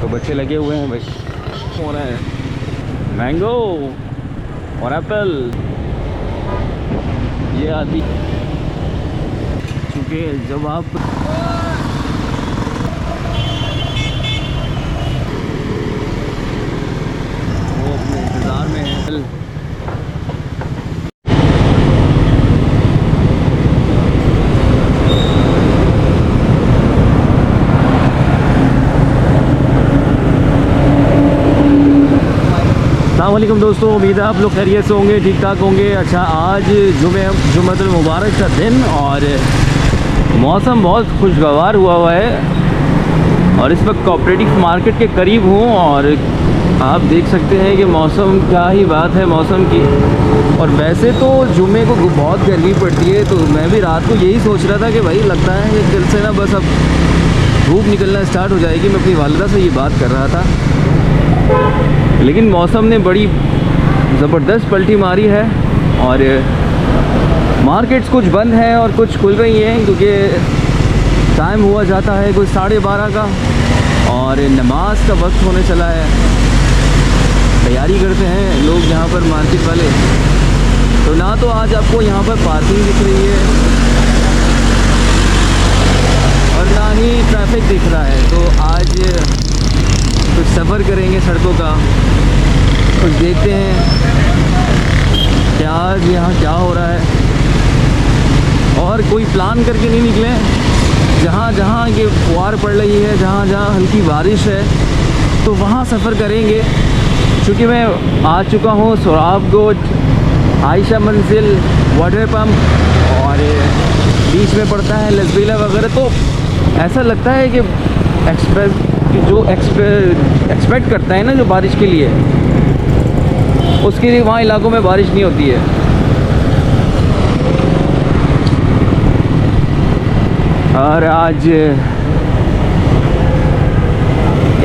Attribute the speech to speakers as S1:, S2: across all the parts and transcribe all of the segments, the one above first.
S1: तो बच्चे लगे हुए हैं भाई, हो रहा है मैंगो और एप्पल। ये आदि चूँकि जब आप वो अपने इंतज़ार में हैं। अस्सलामुअलैकुम दोस्तों, उम्मीद है आप लोग खैरियत से होंगे, ठीक ठाक होंगे। अच्छा, आज जुम्मतुल मुबारक का दिन और मौसम बहुत खुशगवार हुआ है और इस वक्त कोऑपरेटिव मार्केट के करीब हूँ और आप देख सकते हैं कि मौसम, क्या ही बात है मौसम की। और वैसे तो जुम्मे को बहुत गर्मी पड़ती है, तो मैं भी रात को यही सोच रहा था कि भाई लगता है कि कल से ना बस अब धूप निकलना स्टार्ट हो जाएगी। मैं अपनी वालिदा से ये बात कर रहा था, लेकिन मौसम ने बड़ी ज़बरदस्त पलटी मारी है और मार्केट्स कुछ बंद हैं और कुछ खुल रही हैं, क्योंकि टाइम हुआ जाता है कुछ 12:30 का और नमाज का वक्त होने चला है। तैयारी करते हैं लोग यहाँ पर मार्केट वाले। तो ना तो आज आपको यहाँ पर पार्किंग दिख रही है और ना ही ट्रैफिक दिख रहा है। तो आज कुछ सफ़र करेंगे सड़कों का, कुछ देखते हैं कि आज यहाँ क्या हो रहा है। और कोई प्लान करके नहीं निकले, जहाँ जहाँ ये फुहार पड़ रही है, जहाँ जहाँ हल्की बारिश है, तो वहाँ सफ़र करेंगे। चूँकि मैं आ चुका हूँ सोराब गोट, आयशा मंजिल, वाटर पम्प और बीच में पड़ता है लसबीला वगैरह। तो ऐसा लगता है कि एक्सपेक्ट करता है ना जो बारिश के लिए, उसके लिए वहाँ इलाकों में बारिश नहीं होती है। और आज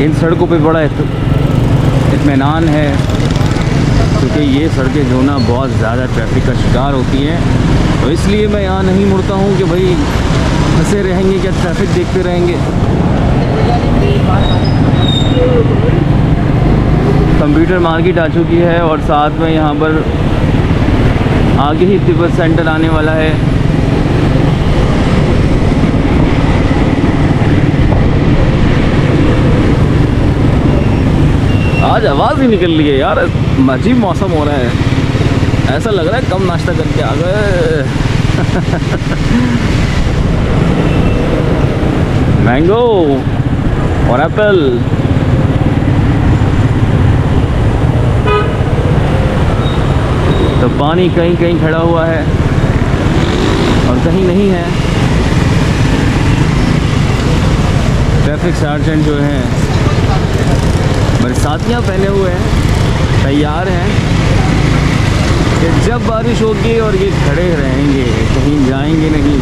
S1: इन सड़कों पे बड़ा इत्मीनान है, क्योंकि ये सड़कें जो ना बहुत ज़्यादा ट्रैफिक का शिकार होती हैं। तो इसलिए मैं यहाँ नहीं मुड़ता हूँ कि भाई फंसे रहेंगे क्या, ट्रैफिक देखते रहेंगे। कंप्यूटर मार्केट आ चुकी है और साथ में यहाँ पर आगे ही तिब्बत सेंटर आने वाला है। आज आवाज़ ही निकल रही है यार, अजीब मौसम हो रहा है, ऐसा लग रहा है कम नाश्ता करके आ गए। मैंगो और एप्पल। तो पानी कहीं कहीं खड़ा हुआ है और कहीं नहीं है। ट्रैफिक सार्जेंट जो हैं बरसातियाँ पहने हुए हैं, तैयार हैं कि जब बारिश होगी और ये खड़े रहेंगे, कहीं जाएंगे नहीं।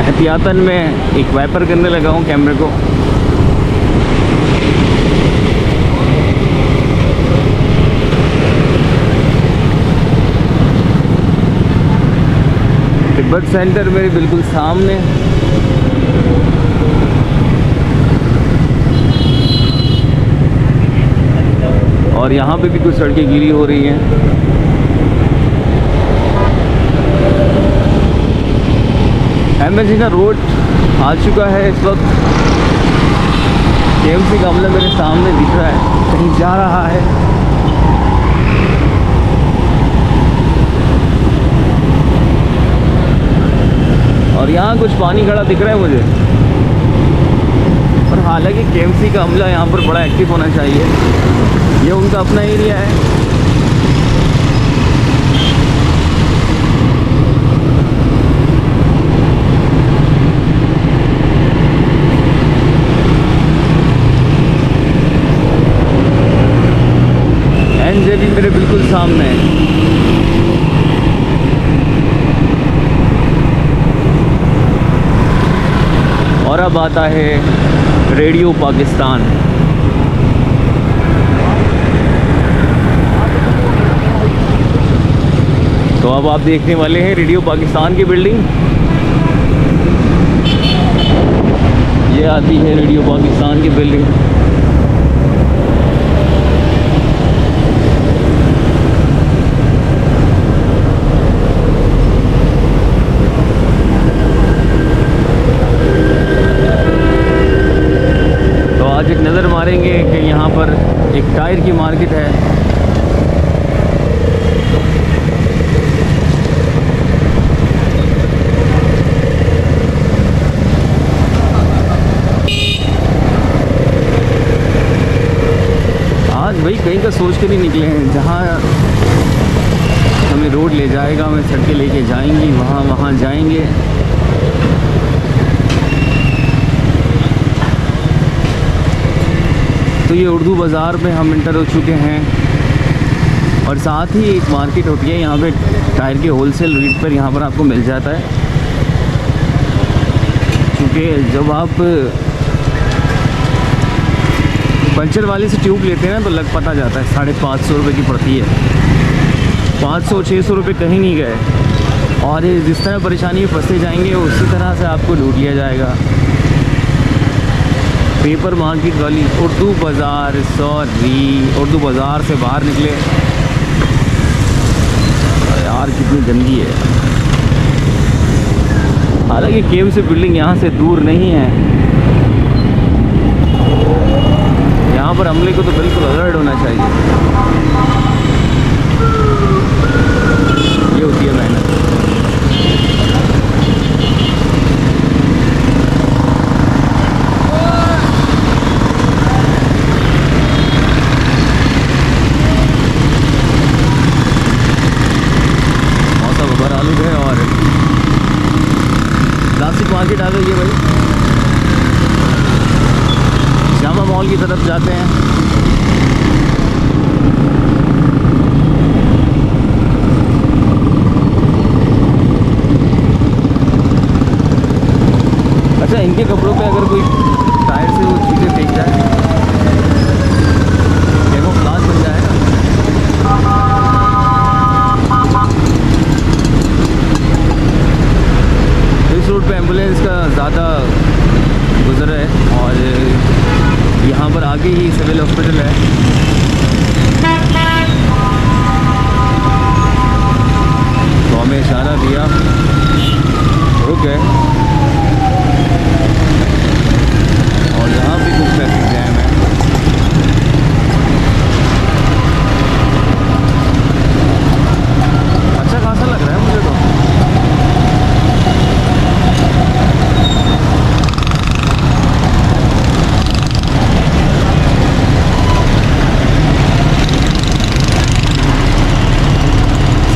S1: एहतियातन में एक वाइपर करने लगा हूँ कैमरे को। तिब्बत सेंटर मेरे बिल्कुल सामने। और यहाँ पे भी कुछ सड़कें गीली हो रही हैं। एमएससी का रोड आ चुका है इस वक्त। केएमसी का अमला मेरे सामने दिख रहा है, कहीं जा रहा है। और यहाँ कुछ पानी खड़ा दिख रहा है मुझे। और हालांकि केएमसी का अमला यहाँ पर बड़ा एक्टिव होना चाहिए, ये उनका अपना एरिया है। एनजेबी मेरे बिल्कुल सामने है। और अब आता है रेडियो पाकिस्तान। तो अब आप देखने वाले हैं रेडियो पाकिस्तान की बिल्डिंग। ये आती है रेडियो पाकिस्तान की बिल्डिंग। तो आज एक नज़र मारेंगे कि यहाँ पर एक टायर की मार्केट है। आज भाई कहीं का सोच कर ही निकले हैं, जहाँ हमें रोड ले जाएगा, हमें सड़कें लेके जाएंगी, वहाँ जाएंगे। तो ये उर्दू बाज़ार में हम इंटर हो चुके हैं और साथ ही एक मार्केट होती है यहाँ पे टायर के होलसेल रेट पर यहाँ पर आपको मिल जाता है। क्योंकि जब आप पंचर वाले से ट्यूब लेते हैं ना तो लग पता जाता है, 550 रुपये की पड़ती है। 500-600 रुपये कहीं नहीं गए। और ये जिस तरह परेशानी में फंसे जाएंगे उसी तरह से आपको लूट लिया जाएगा। पेपर मार्केट वाली उर्दू बाज़ार, उर्दू बाज़ार से बाहर निकले। यार कितनी गंदी है। हालांकि केव से बिल्डिंग यहाँ से दूर नहीं है। यहाँ पर हमले को तो बिल्कुल अलर्ट होना चाहिए। ये होती है मेहनत। मौसम खबर आलू है और क्लासिक मार्केट आ गई है भाई। जामा मॉल की तरफ जाते हैं। अच्छा, इनके कपड़ों पे अगर कोई टायर से वो चीज़ें फेंक जाए, देखो फ्लाश बन जाएगा। इस रोड पे एम्बुलेंस का ज़्यादा गुजर है और यहाँ पर आगे ही सिविल हॉस्पिटल है। तो हमें इशारा दिया, रुक गए। और यहाँ भी कुछ ट्रैफिक जैम है। अच्छा खासा लग रहा है मुझे तो।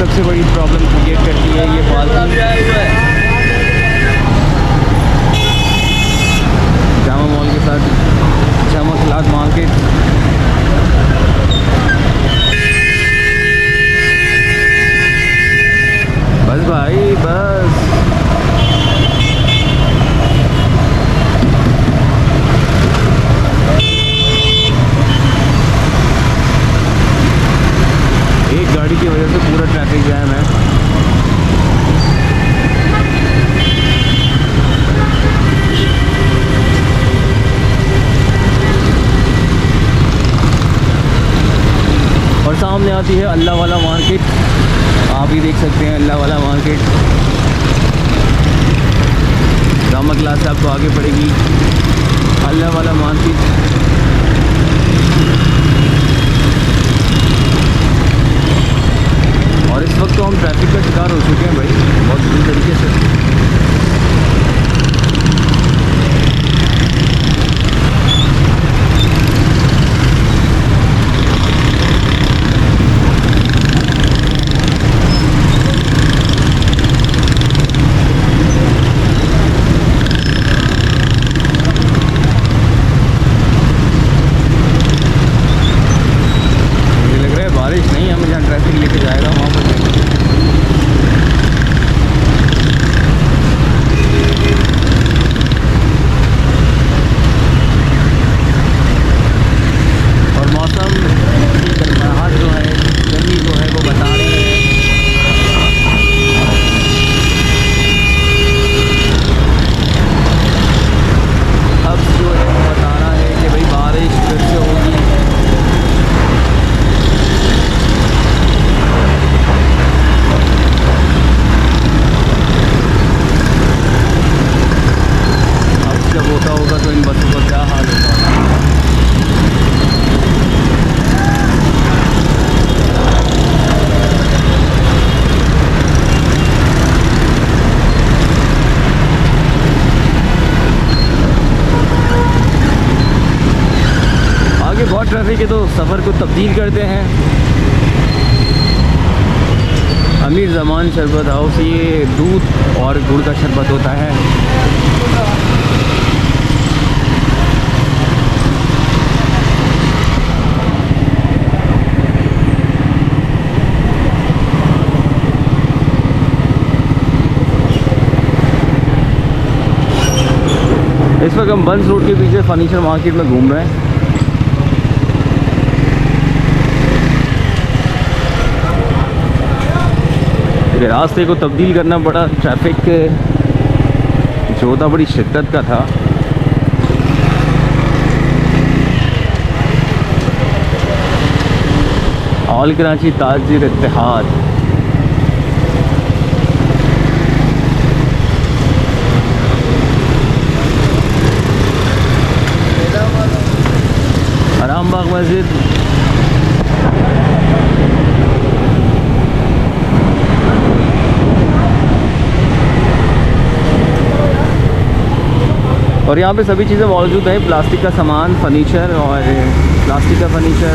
S1: सबसे बड़ी प्रॉब्लम क्रिएट करती है ये पार्किंग। जामा मॉल के साथ जामा क्लॉथ मार्केट। बस भाई बस। एक गाड़ी की वजह से पूरा ट्रैफिक जैम है। और सामने आती है अल्लाह वाला मार्केट। आप ही देख सकते हैं अल्लाह वाला मार्केट। जामा क्लास से आपको आगे पड़ेगी अल्लाह वाला मार्केट। और इस वक्त तो हम ट्रैफिक का शिकार हो चुके हैं भाई, बहुत बुरी तरीके से। होता होगा तो इन बसों का क्या हाल होगा। आगे बहुत ट्रैफिक है तो सफ़र को तब्दील करते हैं। अमीर ज़मान शरबत हाउस, ये दूध और गुड़ का शरबत होता है। इस वक्त हम बंस रोड के पीछे फर्नीचर मार्केट में घूम रहे हैं। रास्ते को तब्दील करना पड़ा, ट्रैफिक जो था बड़ी शिद्दत का था। ऑल कराची ताजिर इत्तेहाद। आरामबाग मस्जिद, और यहाँ पे सभी चीज़ें मौजूद हैं। प्लास्टिक का सामान, फर्नीचर और प्लास्टिक का फर्नीचर।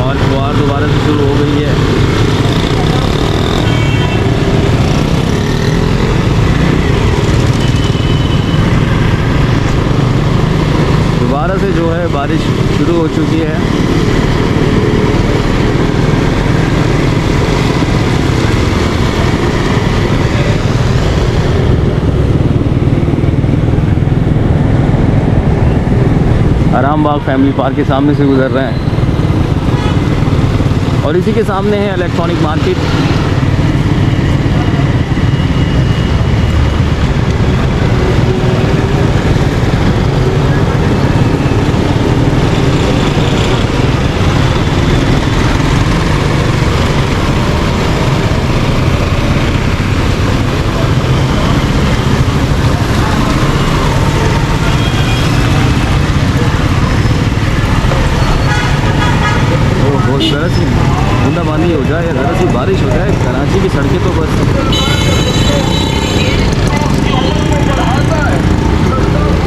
S1: और फुहार दोबारा से शुरू हो गई है। दोबारा से जो है बारिश शुरू हो चुकी है। आरामबाग फैमिली पार्क के सामने से गुजर रहे हैं और इसी के सामने है इलेक्ट्रॉनिक मार्केट। ज़रा सी बूंदाबांदी हो जाए या ज़रा सी बारिश हो जाए, कराची की सड़कें तो बस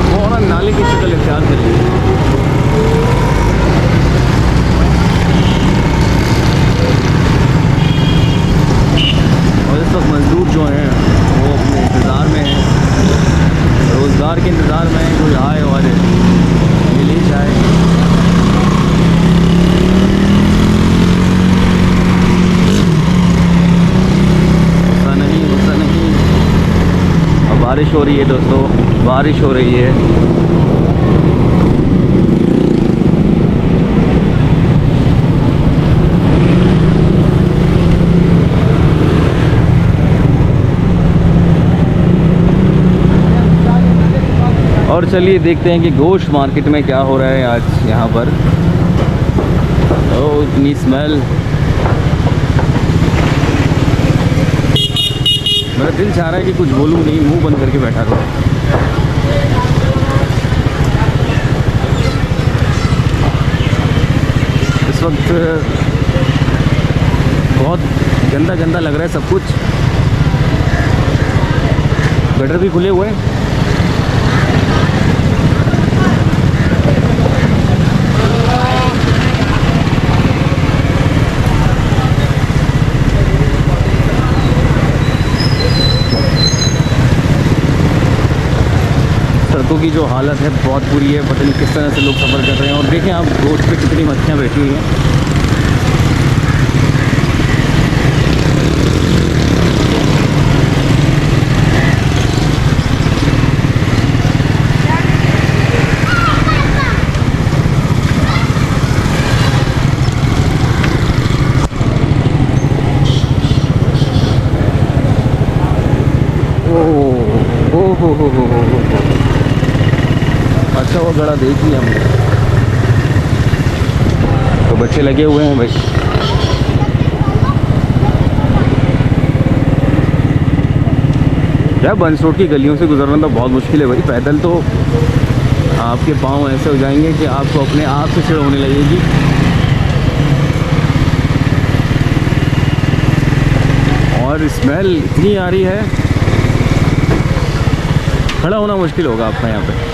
S1: फ़ौरन नाले की शक्ल इख्तियार करेगी। और इस वक्त मज़दूर जो हैं वो अपने इंतज़ार में हैं, रोज़गार के इंतज़ार में हैं, कोई आए और मिल ही जाए। बारिश हो रही है दोस्तों, बारिश हो रही है। और चलिए देखते हैं कि गोश्त मार्केट में क्या हो रहा है आज यहाँ पर। ओह इतनी स्मेल, मेरा दिल चाह रहा है कि कुछ बोलूँ नहीं, मुंह बंद करके बैठा रहूँ। इस वक्त बहुत गंदा गंदा लग रहा है सब कुछ। गटर भी खुले हुए हैं। सड़कों की जो हालत है बहुत बुरी है, पता नहीं किस तरह से लोग सफ़र कर रहे हैं। और देखें आप रोड पे कितनी मक्खियाँ बैठी हुई हैं। अच्छा वो गड़ा देख लिया हमने, तो बच्चे लगे हुए हैं भाई। यार बंस रोड की गलियों से गुजरना तो बहुत मुश्किल है भाई। पैदल तो आपके पाँव ऐसे हो जाएंगे कि आपको अपने आप से चिढ़ होने लगेगी। और स्मेल इतनी आ रही है, खड़ा होना मुश्किल होगा आपका यहाँ पे।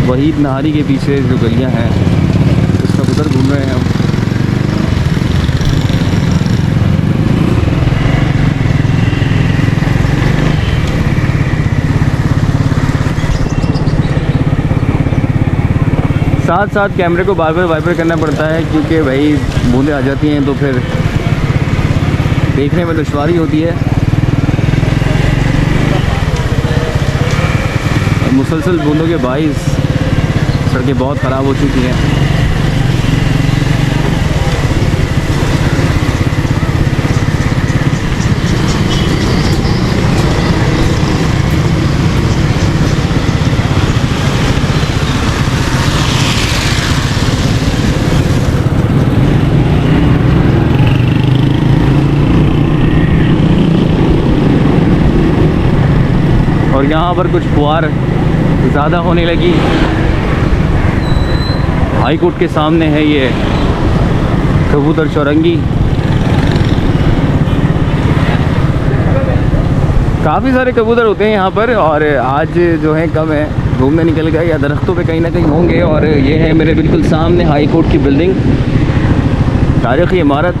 S1: वहीद नहारी के पीछे जो गलियां हैं उसका उधर घूम रहे हैं हम। साथ साथ कैमरे को बार बार वाइपर करना पड़ता है क्योंकि भाई बूंदें आ जाती हैं तो फिर देखने में दुश्वारी होती है। मुसलसल बूंदों के बाइस सड़कें बहुत ख़राब हो चुकी हैं। और यहाँ पर कुछ फुहार ज़्यादा होने लगी। हाई कोर्ट के सामने है ये कबूतर चौरंगी। काफ़ी सारे कबूतर होते हैं यहाँ पर और आज जो है कम है, घूमने निकल गए या दरख्तों पे कहीं ना कहीं होंगे। और ये है मेरे बिल्कुल सामने हाई कोर्ट की बिल्डिंग, तारीख़ी इमारत।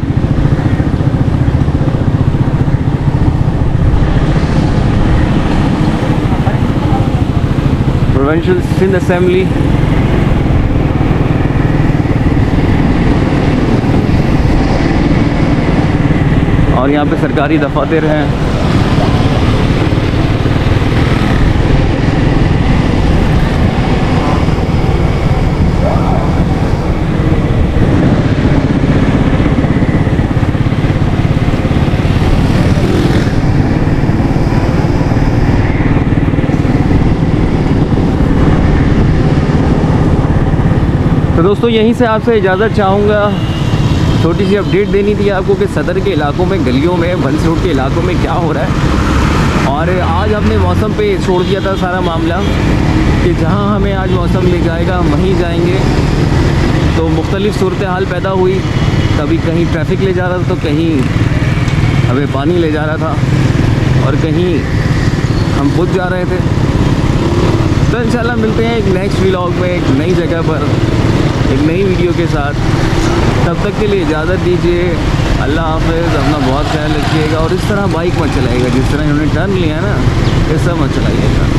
S1: Provincial Sindh assembly. और यहाँ पे सरकारी दफातर हैं। तो दोस्तों यहीं से आपसे इजाज़त चाहूँगा। छोटी सी अपडेट देनी थी आपको कि सदर के इलाकों में, गलियों में, बंस रोड के इलाकों में क्या हो रहा है। और आज हमने मौसम पे छोड़ दिया था सारा मामला कि जहाँ हमें आज मौसम ले जाएगा वहीं जाएंगे। तो मुख्तलिफ़ सूरत हाल पैदा हुई, कभी कहीं ट्रैफिक ले जा रहा था तो कहीं हमें पानी ले जा रहा था और कहीं हम बुझ जा रहे थे। तो इंशाल्लाह मिलते हैं एक नेक्स्ट व्लॉग में, एक नई जगह पर, एक नई वीडियो के साथ। तब तक के लिए इजाज़त दीजिए। अल्लाह हाफ़िज़। अपना बहुत ख्याल रखिएगा और इस तरह बाइक मत चलाइएगा, जिस तरह इन्होंने टर्न लिया ना, ऐसा मत चलाइएगा।